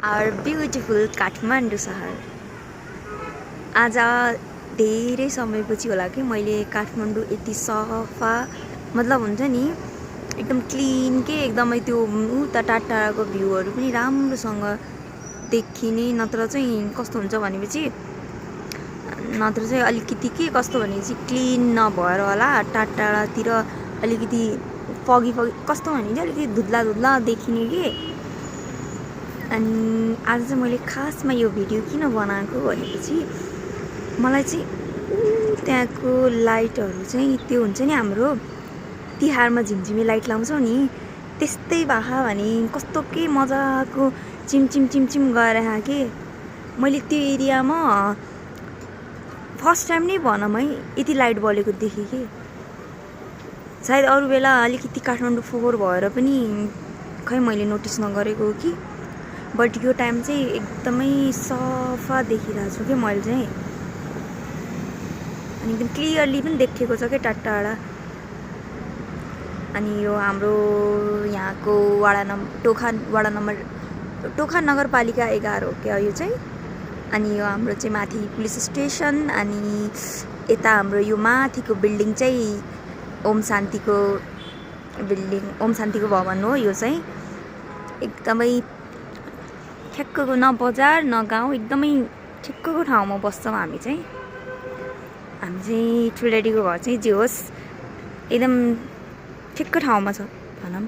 Our beautiful Kathmandu सहर। आज धेरै समयपछि होला कि मैले काठमाडौँ यति सफा मतलब हुन्छ नि एकदम क्लिन के एकदमै त्यो उता टाढाको भ्यूहरू पनि राम्रोसँग देखिने। नत्र चाहिँ कस्तो हुन्छ भनेपछि नत्र चाहिँ अलिकति के कस्तो भनेपछि क्लिन नभएर होला टाढातिर अलिकति फगी कस्तो भने चाहिँ अलिकति धुद्ला देखिने के। अनि आज चाहिँ मैले खासमा यो भिडियो किन बनाएको भनेपछि मलाई चाहिँ त्यहाँको लाइटहरू चाहिँ त्यो हुन्छ नि हाम्रो तिहारमा झिमझिमे लाइट लाउँछौँ नि त्यस्तै भए भने कस्तो के मजाको चिमचिम गरेर के। मैले त्यो एरियामा फर्स्ट टाइम नै भनौँ है यति लाइट बलेको देखेँ कि। सायद अरू बेला अलिकति काठमाडौँ फोहोर भएर पनि खै मैले नोटिस नगरेको कि बट यो टाइम चाहिँ एकदमै सफा देखिरहेको छु कि मैले चाहिँ। अनि एकदम क्लियरली पनि देखेको छ क्या टाढा। अनि यो हाम्रो यहाँको टोखा नगरपालिका 11 हो क्या यो चाहिँ। अनि यो हाम्रो चाहिँ माथि पुलिस स्टेसन। अनि यता हाम्रो यो माथिको बिल्डिङ चाहिँ ओम शान्तिको भवन हो। यो चाहिँ एकदमै ठ्याक्कको न बजार न गाउँ एकदमै ठिक्कको ठाउँमा बस्छौँ हामी चाहिँ। ठुलेडीको घर चाहिँ जे होस् एकदम ठिक्क ठाउँमा छ भनौँ।